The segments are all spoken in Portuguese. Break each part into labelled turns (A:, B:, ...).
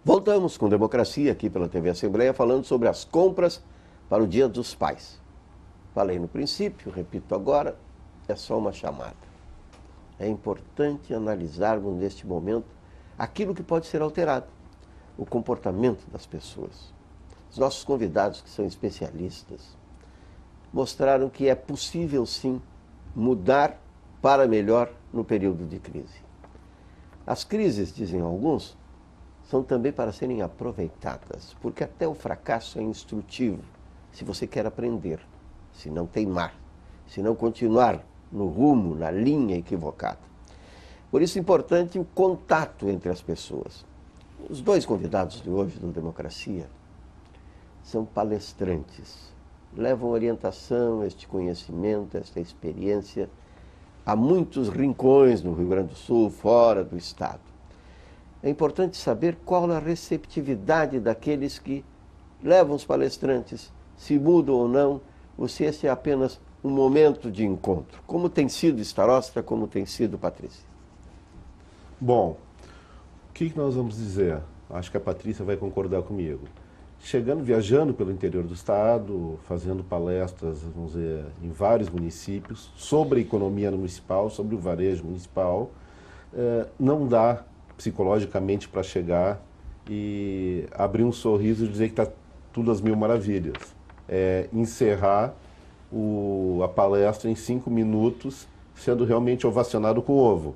A: Voltamos com Democracia aqui pela TV Assembleia, falando sobre as compras para o Dia dos Pais. Falei no princípio, repito agora, é só uma chamada. É importante analisarmos neste momento aquilo que pode ser alterado, o comportamento das pessoas. Os nossos convidados, que são especialistas, mostraram que é possível sim mudar para melhor no período de crise. As crises, dizem alguns, são também para serem aproveitadas, porque até o fracasso é instrutivo, se você quer aprender, se não teimar, se não continuar no rumo, na linha equivocada. Por isso é importante o contato entre as pessoas. Os dois convidados de hoje do Democracia são palestrantes, levam orientação, este conhecimento, esta experiência a muitos rincões no Rio Grande do Sul, fora do estado. É importante saber qual a receptividade daqueles que levam os palestrantes, se mudam ou não, ou se esse é apenas um momento de encontro. Como tem sido Starosta, como tem sido Patrícia?
B: Bom, o que nós vamos dizer? Acho que a Patrícia vai concordar comigo. Viajando pelo interior do estado, fazendo palestras, vamos dizer, em vários municípios, sobre a economia municipal, sobre o varejo municipal, não dá psicologicamente para chegar e abrir um sorriso e dizer que está tudo às mil maravilhas. Encerrar a palestra em 5 minutos, sendo realmente ovacionado com ovo.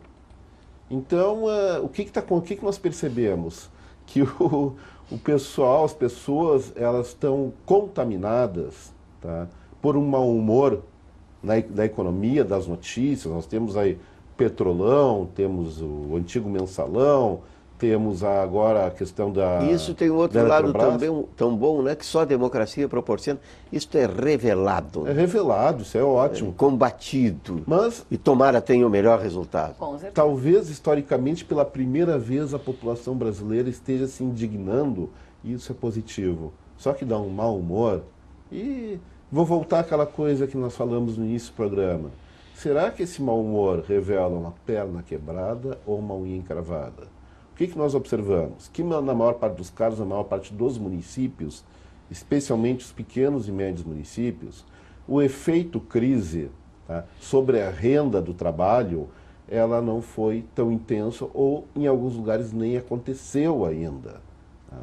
B: Então, o que nós percebemos? Que o pessoal, as pessoas, elas estão contaminadas, tá, por um mau humor da economia, das notícias. Nós temos aí Petrolão, temos o antigo Mensalão, temos agora a questão da...
A: Isso tem um outro lado também tão bom, né, que só a democracia proporciona. Isso é revelado.
B: É revelado, isso é ótimo.
A: Combatido.
B: Mas,
A: e tomara tenha o melhor resultado.
C: Com certeza.
B: Talvez, historicamente, pela primeira vez a população brasileira esteja se indignando, e isso é positivo. Só que dá um mau humor. E vou voltar àquela coisa que nós falamos no início do programa. Será que esse mau humor revela uma perna quebrada ou uma unha encravada? O que nós observamos? Que na maior parte dos casos, na maior parte dos municípios, especialmente os pequenos e médios municípios, o efeito crise, tá, sobre a renda do trabalho, ela não foi tão intensa ou em alguns lugares nem aconteceu ainda. Tá?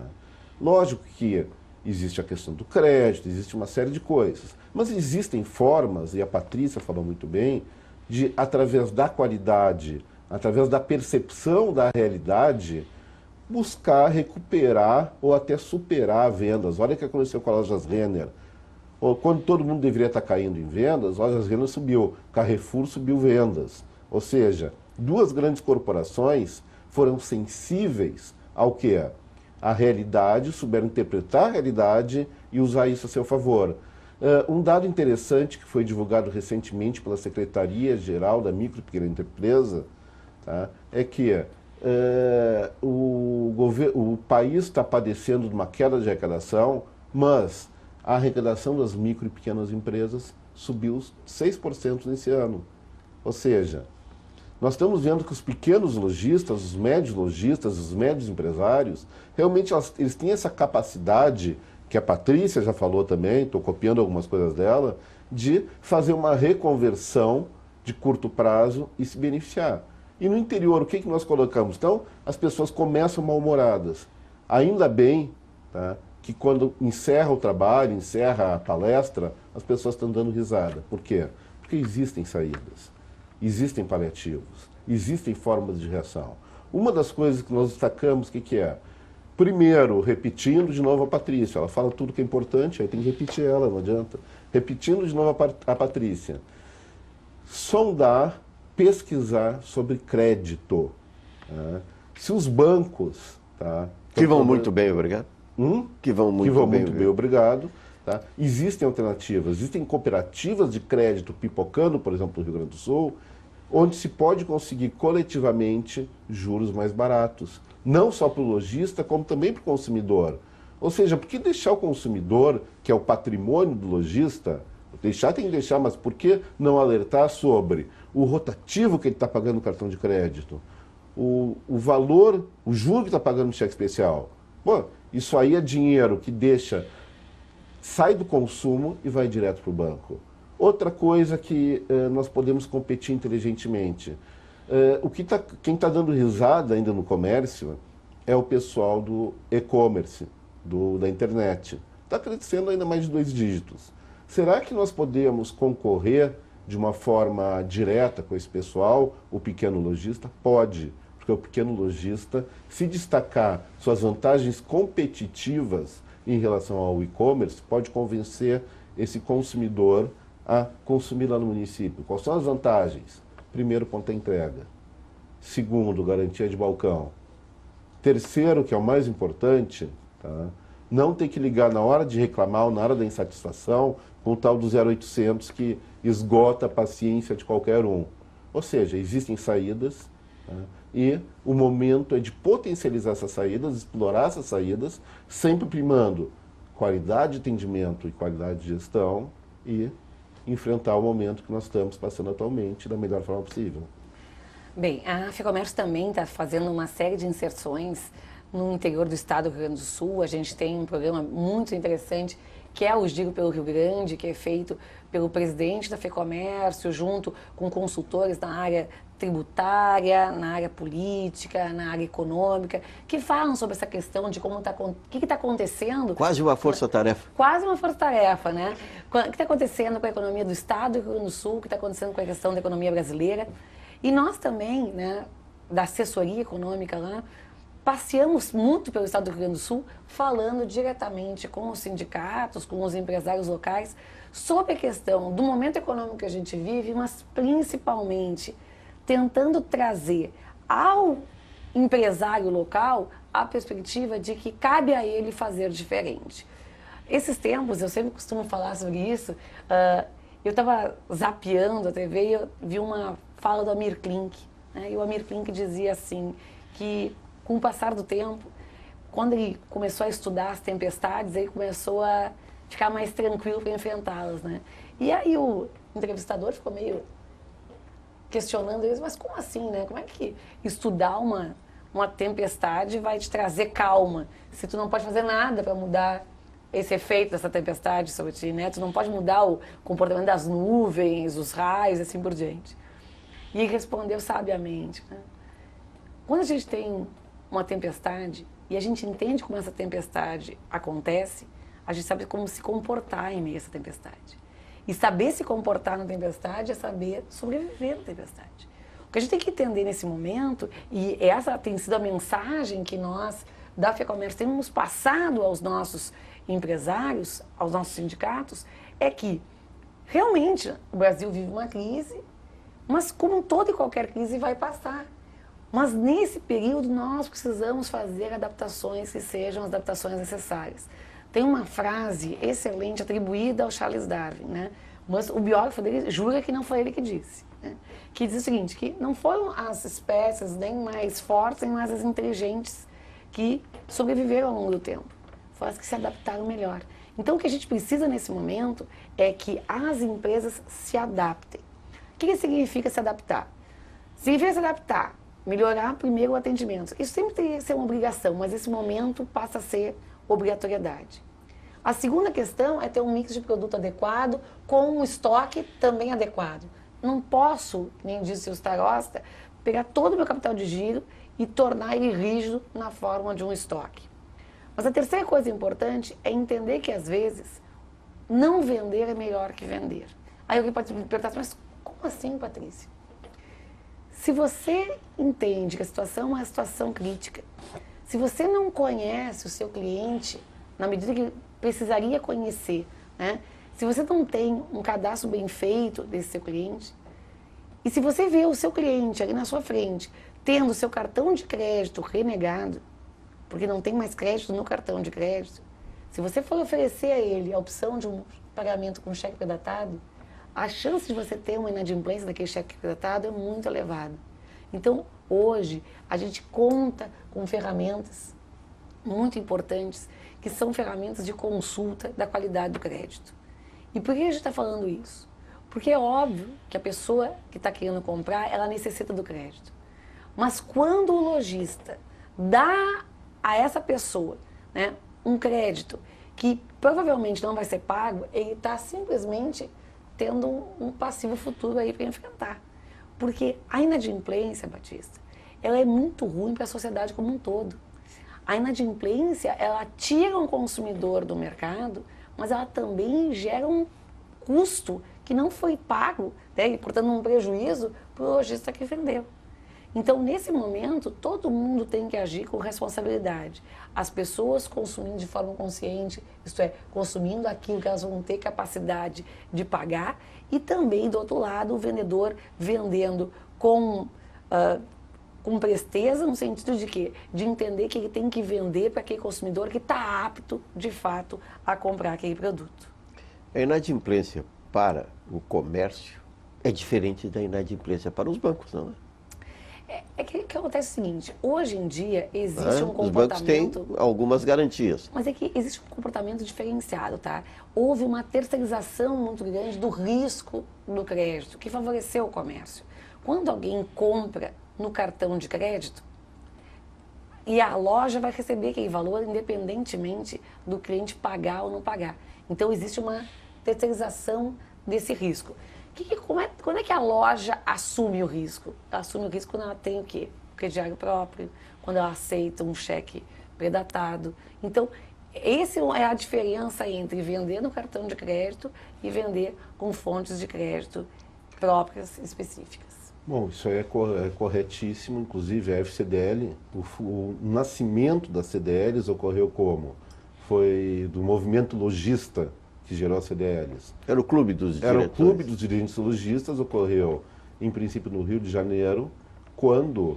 B: Lógico que existe a questão do crédito, existe uma série de coisas, mas existem formas, e a Patrícia falou muito bem, de através da qualidade, através da percepção da realidade, buscar recuperar ou até superar vendas. Olha o que aconteceu com a Lojas Renner. Quando todo mundo deveria estar caindo em vendas, a Lojas Renner subiu, Carrefour subiu vendas. Ou seja, duas grandes corporações foram sensíveis ao quê? A realidade, souberam interpretar a realidade e usar isso a seu favor. Um dado interessante que foi divulgado recentemente pela Secretaria-Geral da Micro e Pequena Empresa, tá, é que o país está padecendo de uma queda de arrecadação, mas a arrecadação das micro e pequenas empresas subiu 6% nesse ano. Ou seja, nós estamos vendo que os pequenos lojistas, os médios empresários, realmente eles têm essa capacidade, que a Patrícia já falou também, estou copiando algumas coisas dela, de fazer uma reconversão de curto prazo e se beneficiar. E no interior, o que nós colocamos? Então, as pessoas começam mal-humoradas. Ainda bem, tá, que quando encerra o trabalho, encerra a palestra, as pessoas estão dando risada. Por quê? Porque existem saídas, existem paliativos, existem formas de reação. Uma das coisas que nós destacamos, o que é? Primeiro, repetindo de novo a Patrícia, ela fala tudo que é importante, aí tem que repetir ela, não adianta. Repetindo de novo a Patrícia. Sondar, pesquisar sobre crédito. Tá? Se os bancos... Tá,
A: que vão muito bem, obrigado. Que vão muito bem,
B: obrigado. Tá? Existem alternativas, existem cooperativas de crédito pipocando, por exemplo, no Rio Grande do Sul, onde se pode conseguir coletivamente juros mais baratos. Não só para o lojista, como também para o consumidor. Ou seja, por que deixar o consumidor, que é o patrimônio do lojista, tem que deixar, mas por que não alertar sobre o rotativo que ele está pagando no cartão de crédito, o valor, o juro que está pagando no cheque especial? Bom, isso aí é dinheiro que sai do consumo e vai direto para o banco. Outra coisa que nós podemos competir inteligentemente. Quem está dando risada ainda no comércio é o pessoal do e-commerce, da internet. Está crescendo ainda mais de 2 dígitos. Será que nós podemos concorrer de uma forma direta com esse pessoal, o pequeno lojista? Pode, porque o pequeno lojista, se destacar suas vantagens competitivas em relação ao e-commerce, pode convencer esse consumidor a consumir lá no município. Quais são as vantagens? Primeiro, pronta entrega. Segundo, garantia de balcão. Terceiro, que é o mais importante, tá? Não ter que ligar na hora de reclamar ou na hora da insatisfação com o tal do 0800 que esgota a paciência de qualquer um. Ou seja, existem saídas, tá? E o momento é de potencializar essas saídas, explorar essas saídas, sempre primando qualidade de atendimento e qualidade de gestão e enfrentar o momento que nós estamos passando atualmente da melhor forma possível.
C: Bem, a FEComércio também está fazendo uma série de inserções no interior do estado do Rio Grande do Sul. A gente tem um programa muito interessante, que é o Giro pelo Rio Grande, que é feito pelo presidente da FEComércio, junto com consultores na área tributária, na área política, na área econômica, que falam sobre essa questão de como o que está acontecendo.
A: Quase uma força-tarefa.
C: Quase uma força-tarefa, né? O que está acontecendo com a economia do estado do Rio Grande do Sul, o que está acontecendo com a questão da economia brasileira. E nós também, né, da assessoria econômica lá, passeamos muito pelo estado do Rio Grande do Sul, falando diretamente com os sindicatos, com os empresários locais, sobre a questão do momento econômico que a gente vive, mas principalmente tentando trazer ao empresário local a perspectiva de que cabe a ele fazer diferente. Esses tempos, eu sempre costumo falar sobre isso, eu estava zapeando a TV e eu vi uma fala do Amir Klink, né? E o Amir Klink dizia assim, que com o passar do tempo, quando ele começou a estudar as tempestades, ele começou a ficar mais tranquilo para enfrentá-las, né? E aí o entrevistador ficou meio questionando eles, mas como assim, né? Como é que estudar uma tempestade vai te trazer calma, se tu não pode fazer nada para mudar esse efeito dessa tempestade sobre ti, né? Tu não pode mudar o comportamento das nuvens, os raios, assim por diante. E ele respondeu sabiamente, né? Quando a gente tem uma tempestade e a gente entende como essa tempestade acontece, a gente sabe como se comportar em meio a essa tempestade. E saber se comportar na tempestade é saber sobreviver na tempestade. O que a gente tem que entender nesse momento, e essa tem sido a mensagem que nós, da FEComércio, temos passado aos nossos empresários, aos nossos sindicatos, é que realmente o Brasil vive uma crise, mas como toda e qualquer crise vai passar. Mas nesse período nós precisamos fazer adaptações que sejam as adaptações necessárias. Tem uma frase excelente atribuída ao Charles Darwin, né? Mas o biógrafo dele jura que não foi ele que disse, né? Que diz o seguinte, que não foram as espécies nem mais fortes, nem mais as inteligentes que sobreviveram ao longo do tempo. Foram as que se adaptaram melhor. Então o que a gente precisa nesse momento é que as empresas se adaptem. O que significa se adaptar? Significa se adaptar, melhorar primeiro o atendimento. Isso sempre teria que ser uma obrigação, mas esse momento passa a ser obrigatoriedade. A segunda questão é ter um mix de produto adequado com um estoque também adequado. Não posso, nem disse o Starosta, pegar todo o meu capital de giro e tornar ele rígido na forma de um estoque. Mas a terceira coisa importante é entender que, às vezes, não vender é melhor que vender. Aí alguém pode me perguntar, mas como assim, Patrícia? Se você entende que a situação é uma situação crítica, se você não conhece o seu cliente na medida que precisaria conhecer, né? Se você não tem um cadastro bem feito desse seu cliente, e se você vê o seu cliente ali na sua frente tendo o seu cartão de crédito renegado, porque não tem mais crédito no cartão de crédito, se você for oferecer a ele a opção de um pagamento com cheque predatado, a chance de você ter uma inadimplência daquele cheque predatado é muito elevada. Então, hoje, a gente conta com ferramentas muito importantes, que são ferramentas de consulta da qualidade do crédito. E por que a gente está falando isso? Porque é óbvio que a pessoa que está querendo comprar, ela necessita do crédito. Mas quando o lojista dá a essa pessoa né, um crédito que provavelmente não vai ser pago, ele está simplesmente tendo um passivo futuro aí para enfrentar. Porque a inadimplência, Batista, ela é muito ruim para a sociedade como um todo. A inadimplência, ela tira um consumidor do mercado, mas ela também gera um custo que não foi pago, né, e, portanto, um prejuízo para o lojista que vendeu. Então, nesse momento, todo mundo tem que agir com responsabilidade. As pessoas consumindo de forma consciente, isto é, consumindo aquilo que elas vão ter capacidade de pagar, e também, do outro lado, o vendedor vendendo com presteza, no sentido de quê? De entender que ele tem que vender para aquele consumidor que está apto, de fato, a comprar aquele produto.
A: A inadimplência para o comércio é diferente da inadimplência para os bancos, não é?
C: É que acontece o seguinte, hoje em dia existe um comportamento...
A: Os bancos têm algumas garantias.
C: Mas é que existe um comportamento diferenciado, tá? Houve uma terceirização muito grande do risco do crédito, que favoreceu o comércio. Quando alguém compra no cartão de crédito, e a loja vai receber aquele valor independentemente do cliente pagar ou não pagar. Então existe uma terceirização desse risco. Quando é que a loja assume o risco? Ela assume o risco quando ela tem o quê? Crediário próprio, quando ela aceita um cheque predatado. Então, essa é a diferença entre vender no cartão de crédito e vender com fontes de crédito próprias específicas.
B: Bom, isso aí é corretíssimo. Inclusive, a FCDL, o nascimento das CDLs ocorreu como? Foi do movimento lojista que gerou as CDLs.
A: Era o clube dos diretores.
B: Era o clube dos dirigentes lojistas, ocorreu, em princípio, no Rio de Janeiro, quando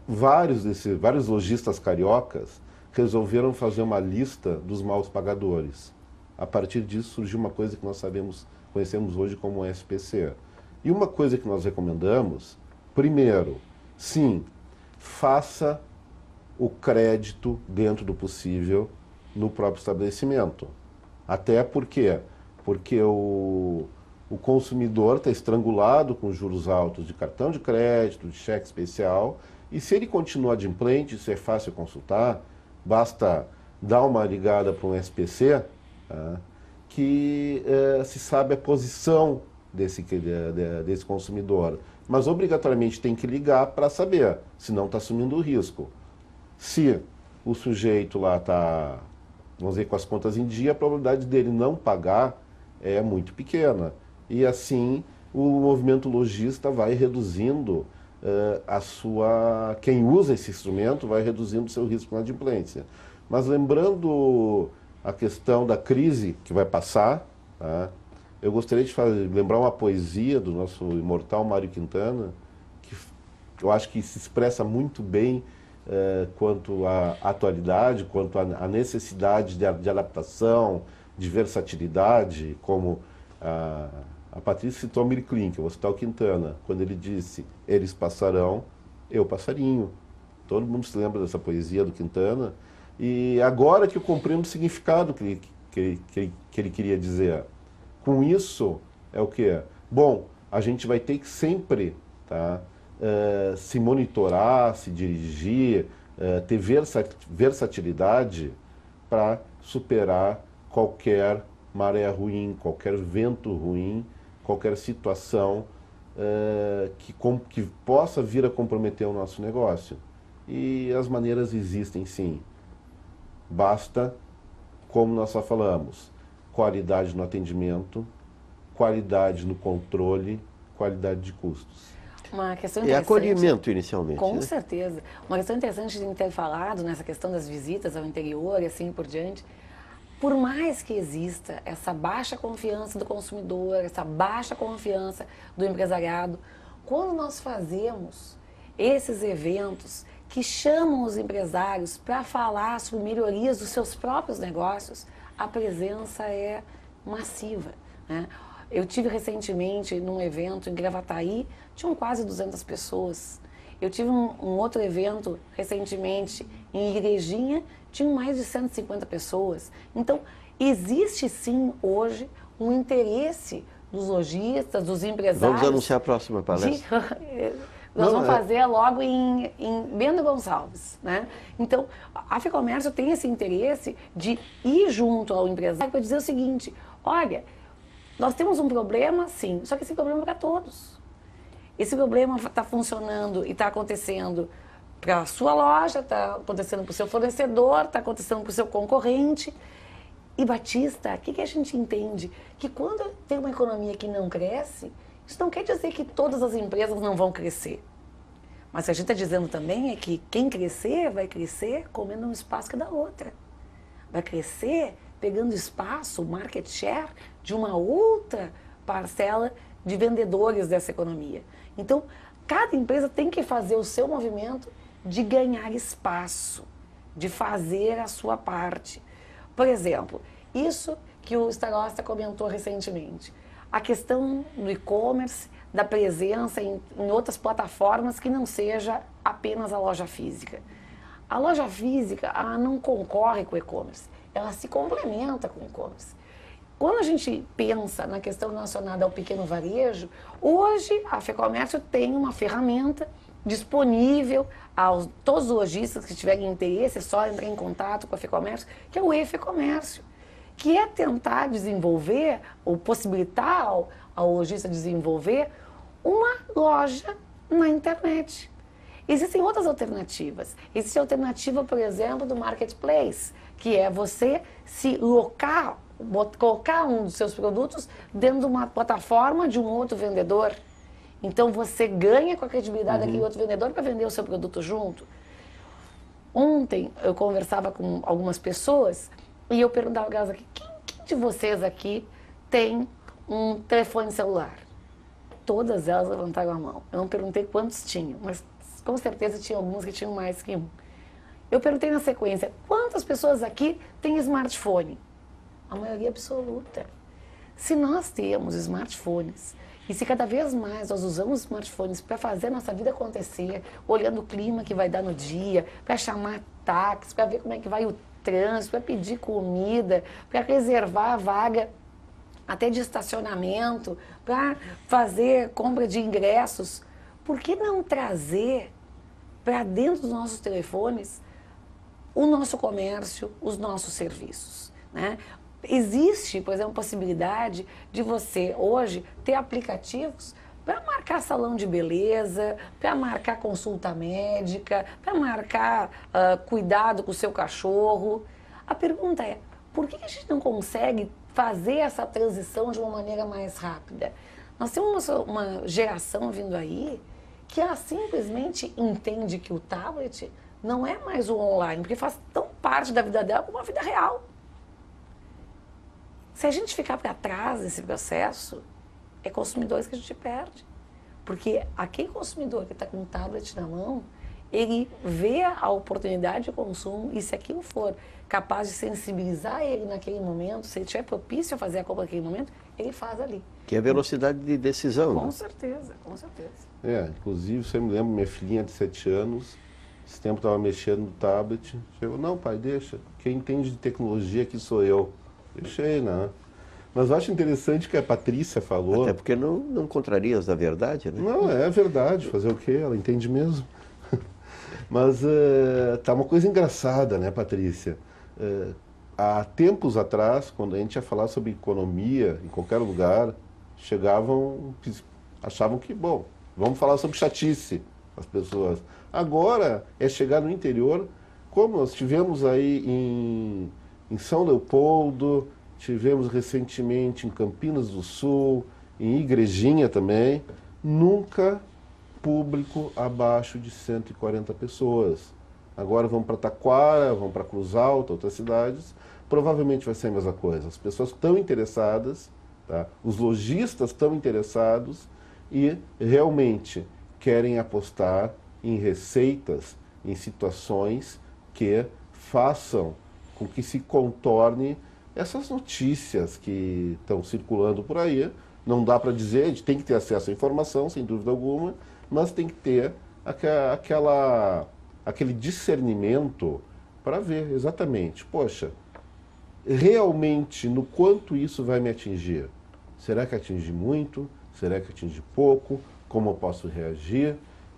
B: vários lojistas cariocas resolveram fazer uma lista dos maus pagadores. A partir disso surgiu uma coisa que nós conhecemos hoje como o SPC. E uma coisa que nós recomendamos, primeiro, sim, faça o crédito dentro do possível no próprio estabelecimento. Até porque o consumidor está estrangulado com juros altos de cartão de crédito, de cheque especial, e se ele continua adimplente, isso é fácil consultar, basta dar uma ligada para um SPC, tá, que se sabe a posição desse consumidor. Mas obrigatoriamente tem que ligar para saber, senão está assumindo o risco. Se o sujeito lá está, vamos dizer, com as contas em dia, a probabilidade dele não pagar é muito pequena. E assim o movimento lojista vai reduzindo quem usa esse instrumento vai reduzindo o seu risco na adimplência. Mas lembrando a questão da crise que vai passar, tá? Eu gostaria de lembrar uma poesia do nosso imortal Mário Quintana, que eu acho que se expressa muito bem quanto à atualidade, quanto à necessidade de adaptação, de versatilidade, como a Patrícia citou Mir Klink, eu vou citar o Quintana, quando ele disse, eles passarão, eu passarinho. Todo mundo se lembra dessa poesia do Quintana, e agora que eu compreendo o significado que ele queria dizer. Com isso, é o quê? Bom, a gente vai ter que sempre, tá, se monitorar, se dirigir, ter versatilidade para superar qualquer maré ruim, qualquer vento ruim, qualquer situação que possa vir a comprometer o nosso negócio. E as maneiras existem, sim. Basta, como nós só falamos, qualidade no atendimento, qualidade no controle, qualidade de custos.
C: Uma questão
A: interessante. E acolhimento inicialmente.
C: Com
A: né?
C: certeza. Uma questão interessante de ter falado nessa questão das visitas ao interior e assim por diante. Por mais que exista essa baixa confiança do consumidor, essa baixa confiança do empresariado, quando nós fazemos esses eventos que chamam os empresários para falar sobre melhorias dos seus próprios negócios, a presença é massiva, né? Eu tive recentemente num evento em Gravataí, tinham quase 200 pessoas. Eu tive um outro evento recentemente em Igrejinha, tinham mais de 150 pessoas. Então, existe sim hoje um interesse dos lojistas, dos empresários.
A: Vamos anunciar a próxima palestra.
C: nós vamos fazer logo em Bento Gonçalves, né? Então, a FEComércio tem esse interesse de ir junto ao empresário para dizer o seguinte, olha, nós temos um problema, sim, só que esse problema é para todos. Esse problema está funcionando e está acontecendo para a sua loja, está acontecendo para o seu fornecedor, está acontecendo para o seu concorrente. E, Batista, o que a gente entende? Que quando tem uma economia que não cresce, isso não quer dizer que todas as empresas não vão crescer. Mas o que a gente está dizendo também é que quem crescer, vai crescer comendo um espaço que da outra. Vai crescer pegando espaço, market share, de uma outra parcela de vendedores dessa economia. Então, cada empresa tem que fazer o seu movimento de ganhar espaço, de fazer a sua parte. Por exemplo, isso que o Starosta comentou recentemente, a questão do e-commerce, da presença em outras plataformas que não seja apenas a loja física. A loja física, ela não concorre com o e-commerce, ela se complementa com o e-commerce. Quando a gente pensa na questão relacionada ao pequeno varejo, hoje a FEComércio tem uma ferramenta disponível a todos os lojistas que tiverem interesse, é só entrar em contato com a FEComércio, que é o e-FEComércio, que é tentar desenvolver ou possibilitar ao lojista desenvolver uma loja na internet. Existem outras alternativas. Existe a alternativa, por exemplo, do marketplace, que é você se colocar um dos seus produtos dentro de uma plataforma de um outro vendedor. Então você ganha com a credibilidade daquele outro vendedor para vender o seu produto junto. Ontem eu conversava com algumas pessoas e eu perguntava para elas aqui, quem de vocês aqui tem um telefone celular? Todas elas levantaram a mão. Eu não perguntei quantos tinham, mas com certeza tinha algumas que tinham mais que um. Eu perguntei na sequência, quantas pessoas aqui têm smartphone? A maioria absoluta. Se nós temos smartphones e se cada vez mais nós usamos smartphones para fazer a nossa vida acontecer, olhando o clima que vai dar no dia, para chamar táxi, para ver como é que vai o trânsito, para pedir comida, para reservar a vaga até de estacionamento, para fazer compra de ingressos, por que não trazer para dentro dos nossos telefones o nosso comércio, os nossos serviços, né? Existe, por exemplo, a possibilidade de você hoje ter aplicativos para marcar salão de beleza, para marcar consulta médica, para marcar cuidado com o seu cachorro. A pergunta é, por que a gente não consegue fazer essa transição de uma maneira mais rápida? Nós temos uma geração vindo aí que ela simplesmente entende que o tablet não é mais o online, porque faz tão parte da vida dela como a vida real. Se a gente ficar para trás nesse processo, é consumidores que a gente perde. Porque aquele consumidor que está com um tablet na mão, ele vê a oportunidade de consumo e se aquilo for capaz de sensibilizar ele naquele momento, se ele estiver propício a fazer a compra naquele momento, ele faz ali.
A: Que é velocidade de decisão.
C: Com certeza, com certeza.
B: Inclusive, você me lembra, minha filhinha de 7 anos, esse tempo estava mexendo no tablet, chegou, não pai, deixa, quem entende de tecnologia aqui sou eu. Deixei, né? Mas eu acho interessante que a Patrícia falou...
A: Até porque não contrarias da verdade, né?
B: Não, é verdade. Fazer o quê? Ela entende mesmo. Mas tá uma coisa engraçada, né, Patrícia? Há tempos atrás, quando a gente ia falar sobre economia em qualquer lugar, achavam que, bom, vamos falar sobre chatice, as pessoas. Agora é chegar no interior, como nós tivemos aí em São Leopoldo, tivemos recentemente em Campinas do Sul, em Igrejinha também, nunca público abaixo de 140 pessoas. Agora vamos para Taquara, vamos para Cruz Alta, outras cidades, provavelmente vai ser a mesma coisa. As pessoas estão interessadas, tá? Os lojistas estão interessados e realmente querem apostar em receitas, em situações que façam com que se contorne essas notícias que estão circulando por aí. Não dá para dizer, a gente tem que ter acesso à informação, sem dúvida alguma, mas tem que ter aquele discernimento para ver exatamente, poxa, realmente no quanto isso vai me atingir? Será que atinge muito? Será que atinge pouco? Como eu posso reagir?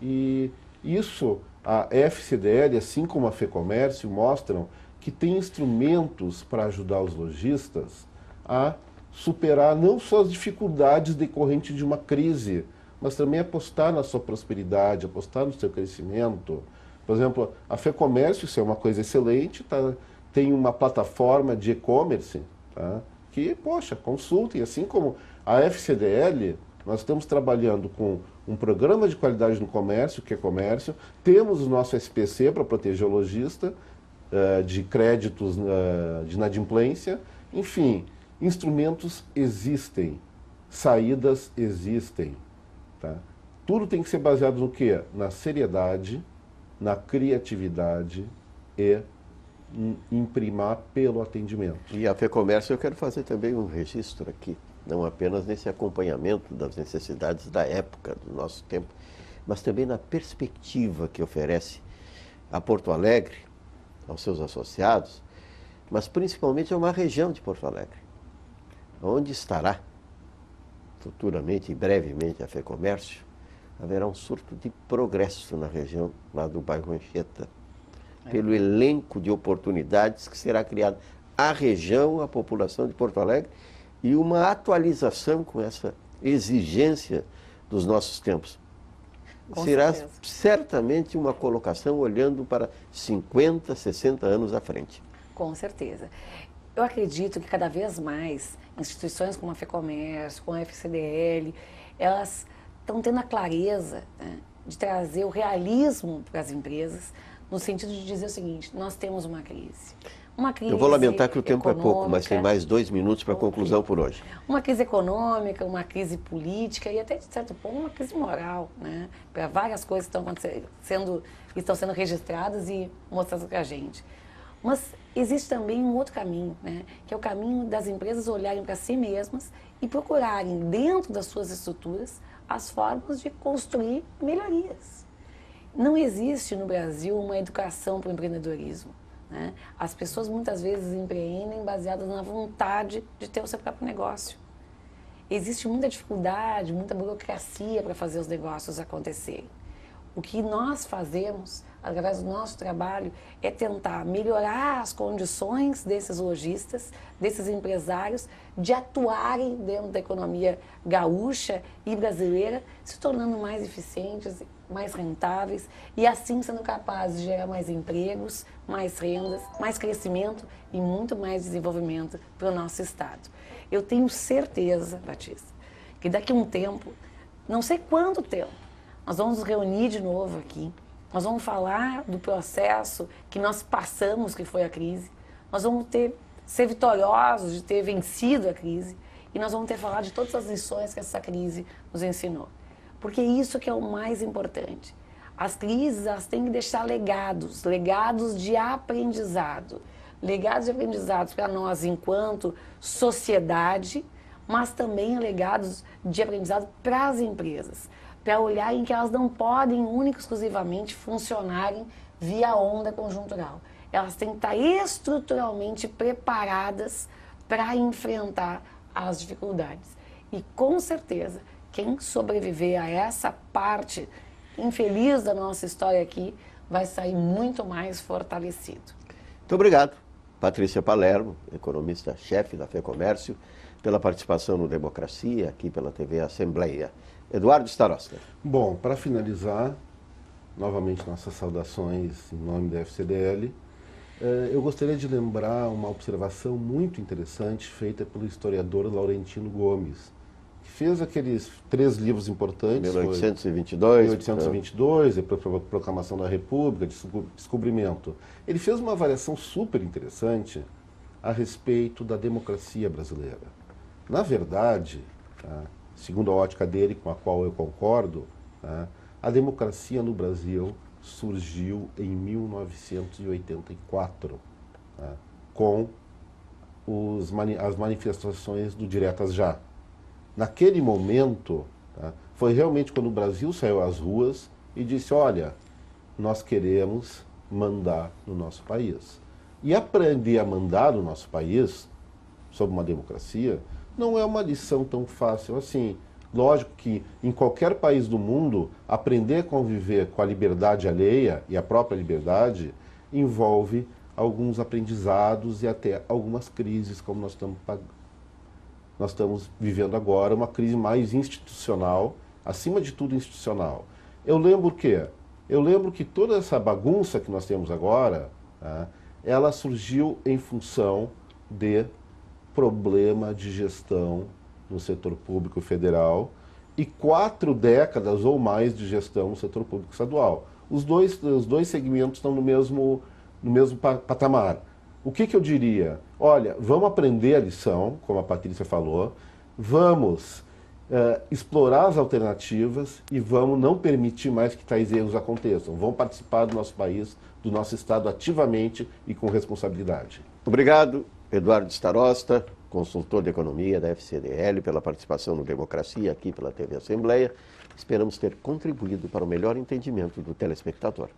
B: E isso, a FCDL, assim como a FEComércio, mostram que tem instrumentos para ajudar os lojistas a superar não só as dificuldades decorrentes de uma crise, mas também apostar na sua prosperidade, apostar no seu crescimento. Por exemplo, a FEComércio, isso é uma coisa excelente, tem uma plataforma de e-commerce, tá? Que, poxa, consultem, assim como a FCDL, nós estamos trabalhando com um programa de qualidade no comércio, que é comércio, temos o nosso SPC para proteger o lojista de créditos de inadimplência, enfim, instrumentos existem, saídas existem. Tá? Tudo tem que ser baseado no quê? Na seriedade, na criatividade e imprimar pelo atendimento.
A: E a FEComércio eu quero fazer também um registro aqui, não apenas nesse acompanhamento das necessidades da época, do nosso tempo, mas também na perspectiva que oferece a Porto Alegre, aos seus associados, mas principalmente a uma região de Porto Alegre, onde estará futuramente e brevemente a FEComércio. Haverá um surto de progresso na região lá do bairro Anchieta, pelo elenco de oportunidades que será criado à região, à população de Porto Alegre, e uma atualização com essa exigência dos nossos tempos. Será certamente uma colocação olhando para 50, 60 anos à frente.
C: Com certeza. Eu acredito que cada vez mais instituições como a FEComércio, como a FCDL, elas estão tendo a clareza, né, de trazer o realismo para as empresas, no sentido de dizer o seguinte: nós temos uma crise. Uma crise. Eu
A: vou lamentar que o tempo é pouco, mas tem mais 2 minutos para a conclusão por hoje.
C: Uma crise econômica, uma crise política e até, de certo ponto, uma crise moral, né? Para várias coisas que estão sendo registradas e mostradas para a gente. Mas existe também um outro caminho, né? Que é o caminho das empresas olharem para si mesmas e procurarem, dentro das suas estruturas, as formas de construir melhorias. Não existe no Brasil uma educação para o empreendedorismo. Né? As pessoas muitas vezes empreendem baseadas na vontade de ter o seu próprio negócio. Existe muita dificuldade, muita burocracia para fazer os negócios acontecerem. O que nós fazemos, através do nosso trabalho, é tentar melhorar as condições desses lojistas, desses empresários, de atuarem dentro da economia gaúcha e brasileira, se tornando mais eficientes, mais rentáveis e assim sendo capazes de gerar mais empregos, mais rendas, mais crescimento e muito mais desenvolvimento para o nosso Estado. Eu tenho certeza, Batista, que daqui a um tempo, não sei quanto tempo, nós vamos nos reunir de novo aqui, nós vamos falar do processo que nós passamos, que foi a crise, nós vamos ser vitoriosos de ter vencido a crise e nós vamos ter falado de todas as lições que essa crise nos ensinou. Porque isso que é o mais importante. As crises, elas têm que deixar legados de aprendizado. Legados de aprendizados para nós enquanto sociedade, mas também legados de aprendizado para as empresas. Para olharem que elas não podem única e exclusivamente funcionarem via onda conjuntural. Elas têm que estar estruturalmente preparadas para enfrentar as dificuldades. E com certeza, quem sobreviver a essa parte infeliz da nossa história aqui vai sair muito mais fortalecido.
A: Muito obrigado, Patrícia Palermo, economista-chefe da FEComércio, pela participação no Democracia, aqui pela TV Assembleia. Eduardo Starosta.
B: Bom, para finalizar, novamente nossas saudações em nome da FCDL, eu gostaria de lembrar uma observação muito interessante feita pelo historiador Laurentino Gomes, que fez aqueles 3 livros importantes.
A: 1822.
B: 1822, a Proclamação da República, Descobrimento. Ele fez uma avaliação super interessante a respeito da democracia brasileira. Na verdade, tá, segundo a ótica dele, com a qual eu concordo, tá, a democracia no Brasil surgiu em 1984, tá, com as manifestações do Diretas Já. Naquele momento, tá, foi realmente quando o Brasil saiu às ruas e disse: olha, nós queremos mandar no nosso país. E aprender a mandar no nosso país, sob uma democracia, não é uma lição tão fácil assim. Lógico que em qualquer país do mundo, aprender a conviver com a liberdade alheia e a própria liberdade envolve alguns aprendizados e até algumas crises, como nós estamos vivendo agora, uma crise mais institucional, acima de tudo institucional. Eu lembro que toda essa bagunça que nós temos agora, tá, ela surgiu em função de problema de gestão no setor público federal e 4 décadas ou mais de gestão no setor público estadual. Os dois segmentos estão no mesmo patamar. O que eu diria? Olha, vamos aprender a lição, como a Patrícia falou, vamos explorar as alternativas e vamos não permitir mais que tais erros aconteçam. Vamos participar do nosso país, do nosso Estado ativamente e com responsabilidade.
A: Obrigado, Eduardo Starosta, consultor de economia da FCDL, pela participação no Democracia, aqui pela TV Assembleia. Esperamos ter contribuído para o melhor entendimento do telespectador.